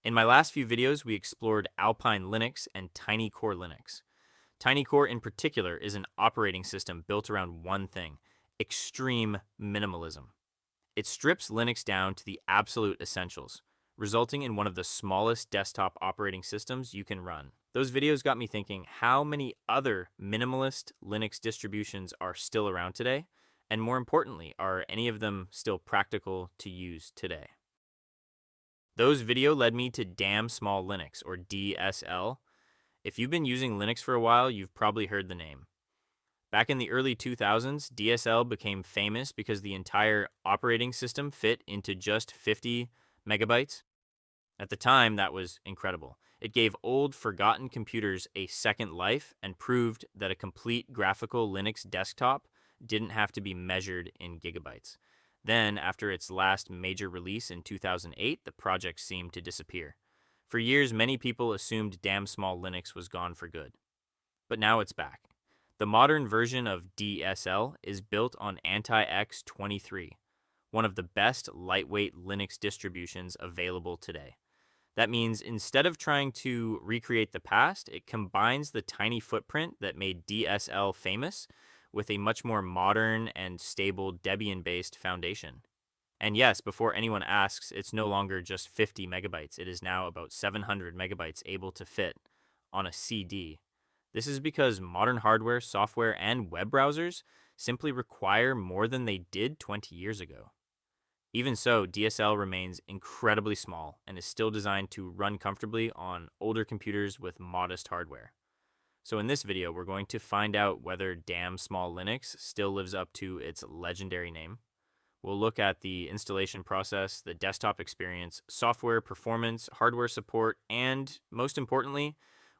In my last few videos, we explored Alpine Linux and Tiny Core Linux. Tiny Core in particular is an operating system built around one thing: extreme minimalism. It strips Linux down to the absolute essentials, resulting in one of the smallest desktop operating systems you can run. Those videos got me thinking, how many other minimalist Linux distributions are still around today? And more importantly, are any of them still practical to use today? Those video led me to Damn Small Linux, or DSL. If you've been using Linux for a while, you've probably heard the name. Back in the early 2000s, DSL became famous because the entire operating system fit into just 50 megabytes. At the time, that was incredible. It gave old, forgotten computers a second life and proved that a complete graphical Linux desktop didn't have to be measured in gigabytes. Then, after its last major release in 2008, the project seemed to disappear. For years, many people assumed Damn Small Linux was gone for good. But now it's back. The modern version of DSL is built on antiX 23, one of the best lightweight Linux distributions available today. That means instead of trying to recreate the past, it combines the tiny footprint that made DSL famous with a much more modern and stable Debian-based foundation. And yes, before anyone asks, it's no longer just 50 megabytes. It is now about 700 megabytes able to fit on a CD. This is because modern hardware, software, and web browsers simply require more than they did 20 years ago. Even so, DSL remains incredibly small and is still designed to run comfortably on older computers with modest hardware. So in this video, we're going to find out whether Damn Small Linux still lives up to its legendary name. We'll look at the installation process, the desktop experience, software performance, hardware support, and most importantly,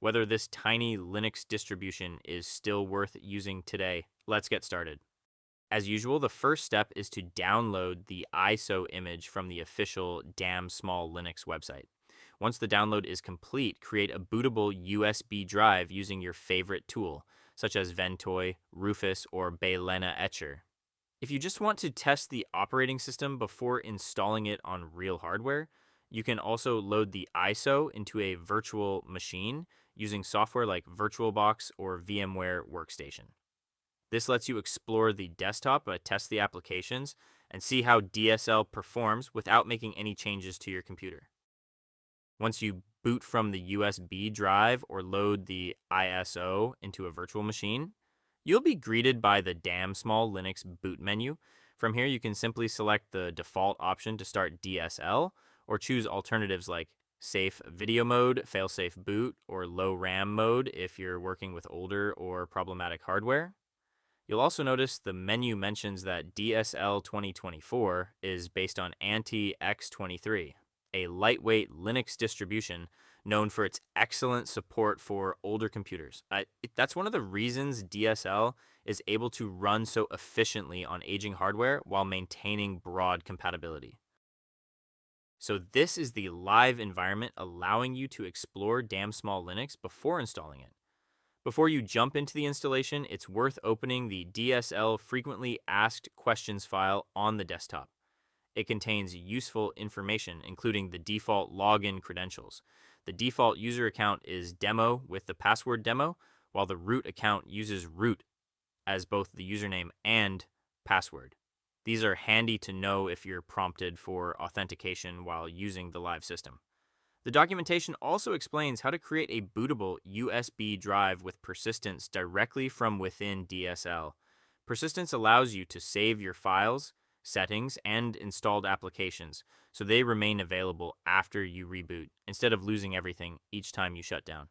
whether this tiny Linux distribution is still worth using today. Let's get started. As usual, the first step is to download the ISO image from the official Damn Small Linux website. Once the download is complete, create a bootable USB drive using your favorite tool, such as Ventoy, Rufus, or Balena Etcher. If you just want to test the operating system before installing it on real hardware, you can also load the ISO into a virtual machine using software like VirtualBox or VMware Workstation. This lets you explore the desktop, test the applications, and see how DSL performs without making any changes to your computer. Once you boot from the USB drive or load the ISO into a virtual machine, you'll be greeted by the Damn Small Linux boot menu. From here, you can simply select the default option to start DSL, or choose alternatives like safe video mode, failsafe boot, or low RAM mode if you're working with older or problematic hardware. You'll also notice the menu mentions that DSL 2024 is based on antiX 23, a lightweight Linux distribution known for its excellent support for older computers. That's one of the reasons DSL is able to run so efficiently on aging hardware while maintaining broad compatibility. So this is the live environment allowing you to explore Damn Small Linux before installing it. Before you jump into the installation, it's worth opening the DSL Frequently Asked Questions file on the desktop. It contains useful information, including the default login credentials. The default user account is demo with the password demo, while the root account uses root as both the username and password. These are handy to know if you're prompted for authentication while using the live system. The documentation also explains how to create a bootable USB drive with persistence directly from within DSL. Persistence allows you to save your files, settings, and installed applications, so they remain available after you reboot, instead of losing everything each time you shut down.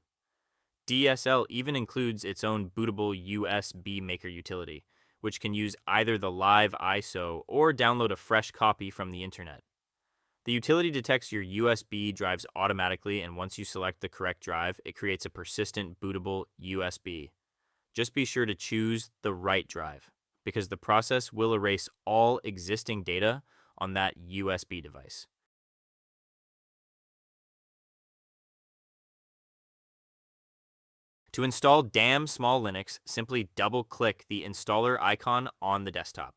DSL even includes its own bootable USB Maker utility, which can use either the live ISO or download a fresh copy from the internet. The utility detects your USB drives automatically, and once you select the correct drive, it creates a persistent bootable USB. Just be sure to choose the right drive, because the process will erase all existing data on that USB device. To install Damn Small Linux, simply double-click the installer icon on the desktop.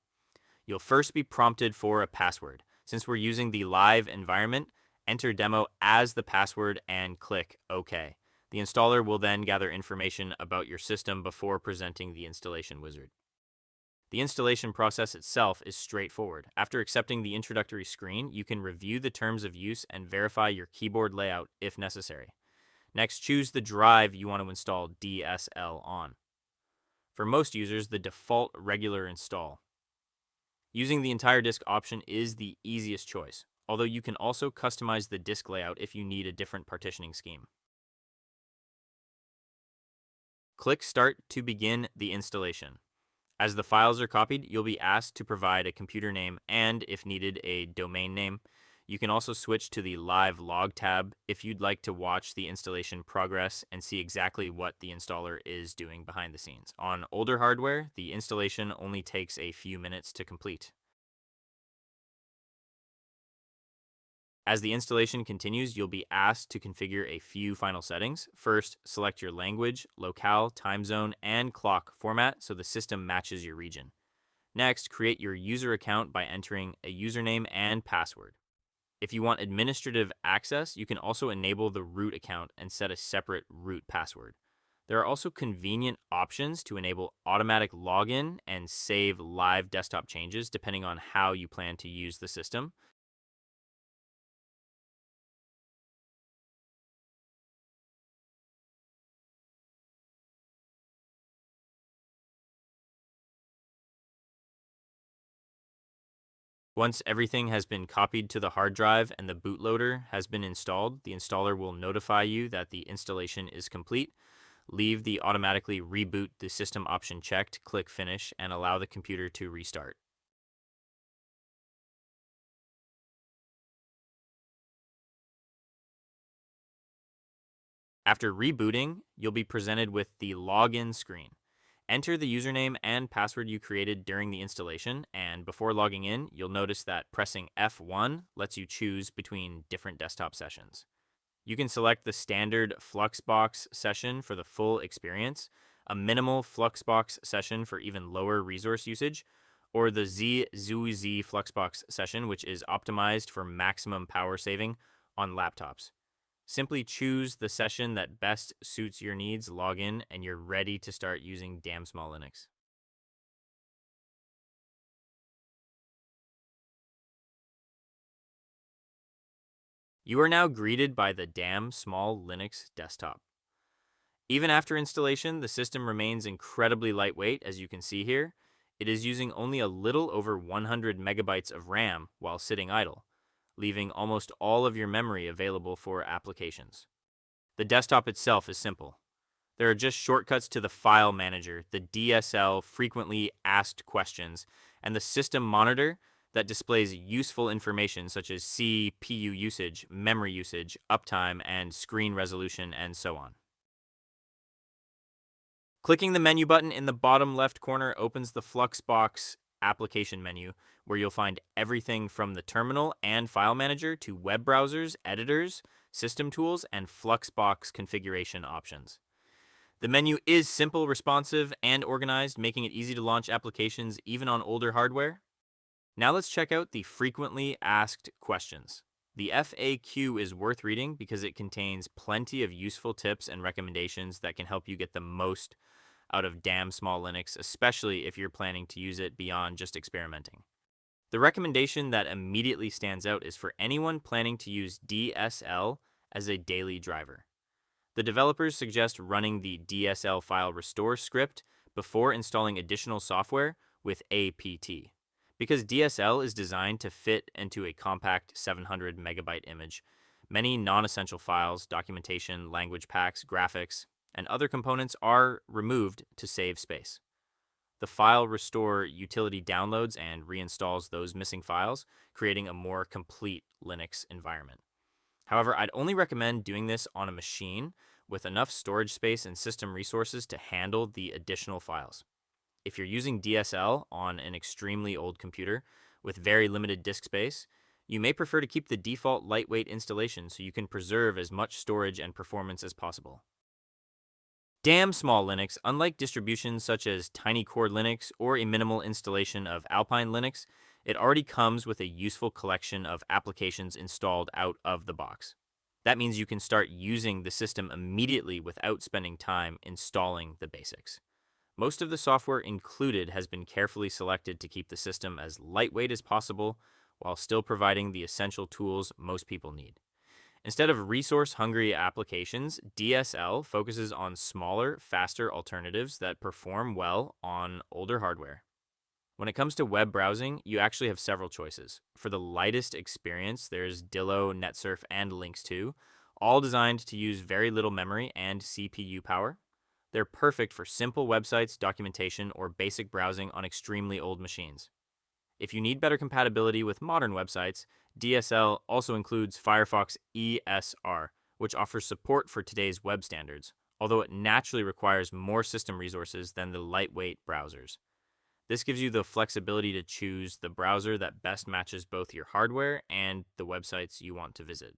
You'll first be prompted for a password. Since we're using the live environment, enter demo as the password, and click OK. The installer will then gather information about your system before presenting the installation wizard. The installation process itself is straightforward. After accepting the introductory screen, you can review the terms of use and verify your keyboard layout if necessary. Next, choose the drive you want to install DSL on. For most users, the default regular install. Using the entire disk option is the easiest choice, although you can also customize the disk layout if you need a different partitioning scheme. Click Start to begin the installation. As the files are copied, you'll be asked to provide a computer name and, if needed, a domain name. You can also switch to the Live Log tab if you'd like to watch the installation progress and see exactly what the installer is doing behind the scenes. On older hardware, the installation only takes a few minutes to complete. As the installation continues, you'll be asked to configure a few final settings. First, select your language, locale, time zone, and clock format so the system matches your region. Next, create your user account by entering a username and password. If you want administrative access, you can also enable the root account and set a separate root password. There are also convenient options to enable automatic login and save live desktop changes depending on how you plan to use the system. Once everything has been copied to the hard drive and the bootloader has been installed, the installer will notify you that the installation is complete. Leave the automatically reboot the system option checked, click Finish, and allow the computer to restart. After rebooting, you'll be presented with the login screen. Enter the username and password you created during the installation, and before logging in, you'll notice that pressing F1 lets you choose between different desktop sessions. You can select the standard Fluxbox session for the full experience, a minimal Fluxbox session for even lower resource usage, or the ZZZ Fluxbox session, which is optimized for maximum power saving on laptops. Simply choose the session that best suits your needs, log in, and you're ready to start using Damn Small Linux. You are now greeted by the Damn Small Linux desktop. Even after installation, the system remains incredibly lightweight, as you can see here. It is using only a little over 100 megabytes of RAM while sitting idle, leaving almost all of your memory available for applications. The desktop itself is simple. There are just shortcuts to the file manager, the DSL frequently asked questions, and the system monitor that displays useful information such as CPU usage, memory usage, uptime, and screen resolution, and so on. Clicking the menu button in the bottom left corner opens the Fluxbox application menu, where you'll find everything from the terminal and file manager to web browsers, editors, system tools, and Fluxbox configuration options. The menu is simple, responsive, and organized, making it easy to launch applications even on older hardware. Now let's check out the frequently asked questions. The FAQ is worth reading because it contains plenty of useful tips and recommendations that can help you get the most out of Damn Small Linux, especially if you're planning to use it beyond just experimenting. The recommendation that immediately stands out is for anyone planning to use DSL as a daily driver. The developers suggest running the DSL file restore script before installing additional software with apt. Because DSL is designed to fit into a compact 700 megabyte image, many non-essential files, documentation, language packs, graphics, and other components are removed to save space. The file restore utility downloads and reinstalls those missing files, creating a more complete Linux environment. However, I'd only recommend doing this on a machine with enough storage space and system resources to handle the additional files. If you're using DSL on an extremely old computer with very limited disk space, you may prefer to keep the default lightweight installation so you can preserve as much storage and performance as possible. Damn Small Linux, unlike distributions such as Tiny Core Linux or a minimal installation of Alpine Linux, It already comes with a useful collection of applications installed out of the box. That means you can start using the system immediately without spending time installing the basics. Most of the software included has been carefully selected to keep the system as lightweight as possible while still providing the essential tools most people need. Instead of resource hungry applications, DSL focuses on smaller, faster alternatives that perform well on older hardware. When it comes to web browsing, you actually have several choices. For the lightest experience, there's Dillo, NetSurf, and Links2, all designed to use very little memory and CPU power. They're perfect for simple websites, documentation, or basic browsing on extremely old machines. If you need better compatibility with modern websites, DSL also includes Firefox ESR, which offers support for today's web standards, although it naturally requires more system resources than the lightweight browsers. This gives you the flexibility to choose the browser that best matches both your hardware and the websites you want to visit.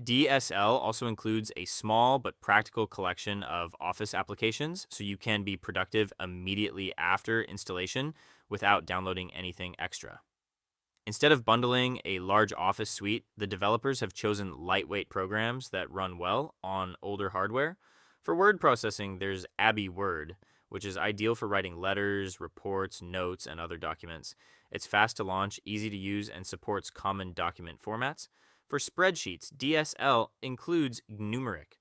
DSL also includes a small but practical collection of Office applications, so you can be productive immediately after installation without downloading anything extra. Instead of bundling a large Office suite, the developers have chosen lightweight programs that run well on older hardware. For word processing, there's Abby Word, which is ideal for writing letters, reports, notes, and other documents. It's fast to launch, easy to use, and supports common document formats. For spreadsheets, DSL includes Numeric.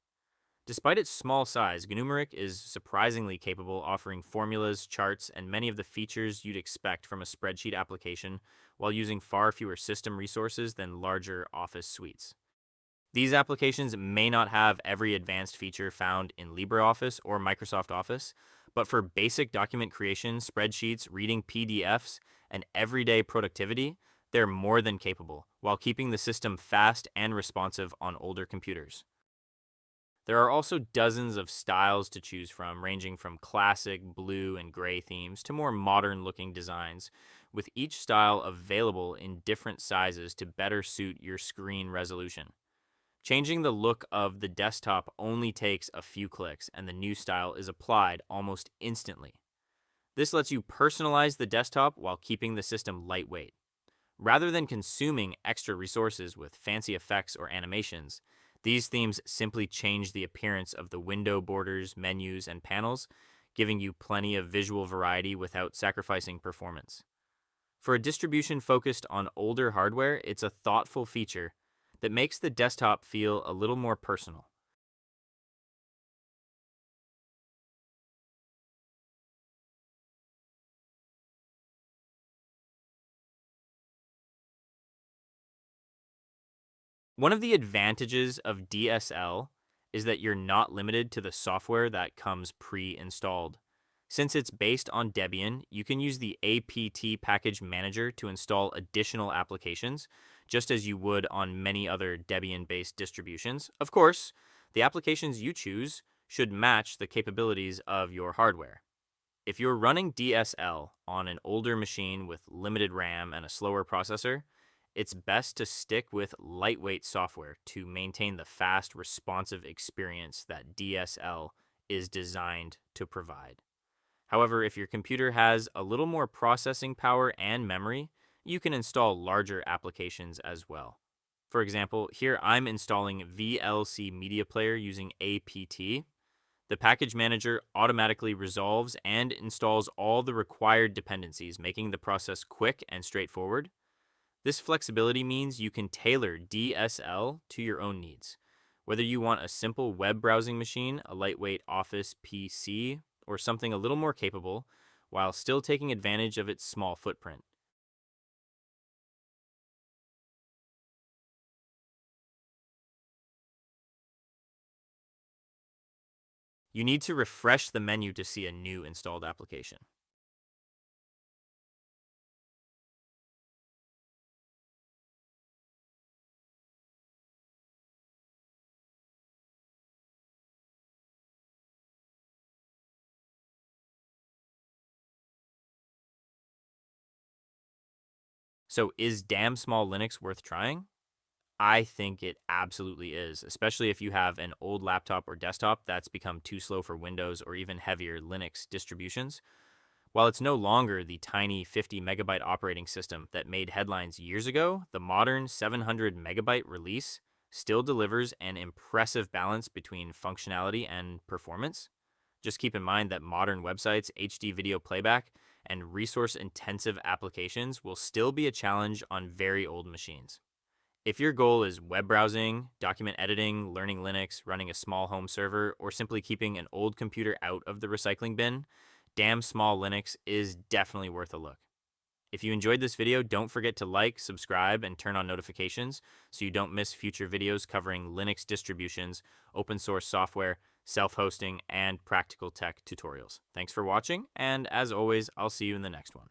Despite its small size, Gnumeric is surprisingly capable, offering formulas, charts, and many of the features you'd expect from a spreadsheet application while using far fewer system resources than larger Office suites. These applications may not have every advanced feature found in LibreOffice or Microsoft Office, but for basic document creation, spreadsheets, reading PDFs, and everyday productivity, they're more than capable, while keeping the system fast and responsive on older computers. There are also dozens of styles to choose from, ranging from classic blue and gray themes to more modern looking designs, with each style available in different sizes to better suit your screen resolution. Changing the look of the desktop only takes a few clicks, and the new style is applied almost instantly. This lets you personalize the desktop while keeping the system lightweight. Rather than consuming extra resources with fancy effects or animations, these themes simply change the appearance of the window borders, menus, and panels, giving you plenty of visual variety without sacrificing performance. For a distribution focused on older hardware, it's a thoughtful feature that makes the desktop feel a little more personal. One of the advantages of DSL is that you're not limited to the software that comes pre-installed. Since it's based on Debian, you can use the apt package manager to install additional applications, just as you would on many other Debian-based distributions. Of course, the applications you choose should match the capabilities of your hardware. If you're running DSL on an older machine with limited RAM and a slower processor, it's best to stick with lightweight software to maintain the fast, responsive experience that DSL is designed to provide. However, if your computer has a little more processing power and memory, you can install larger applications as well. For example, here I'm installing VLC Media Player using apt. The package manager automatically resolves and installs all the required dependencies, making the process quick and straightforward. This flexibility means you can tailor DSL to your own needs. Whether you want a simple web browsing machine, a lightweight Office PC, or something a little more capable, while still taking advantage of its small footprint. You need to refresh the menu to see a new installed application. So is damn small Linux worth trying? I think it absolutely is, especially if you have an old laptop or desktop that's become too slow for Windows or even heavier Linux distributions. While it's no longer the tiny 50 megabyte operating system that made headlines years ago, the modern 700 megabyte release still delivers an impressive balance between functionality and performance. Just keep in mind that modern websites, HD video playback, and resource intensive applications will still be a challenge on very old machines. If your goal is web browsing, document editing, learning Linux, running a small home server, or simply keeping an old computer out of the recycling bin, damn small Linux is definitely worth a look. If you enjoyed this video, don't forget to like, subscribe, and turn on notifications so you don't miss future videos covering Linux distributions, open source software, self-hosting, and practical tech tutorials. Thanks for watching, and as always, I'll see you in the next one.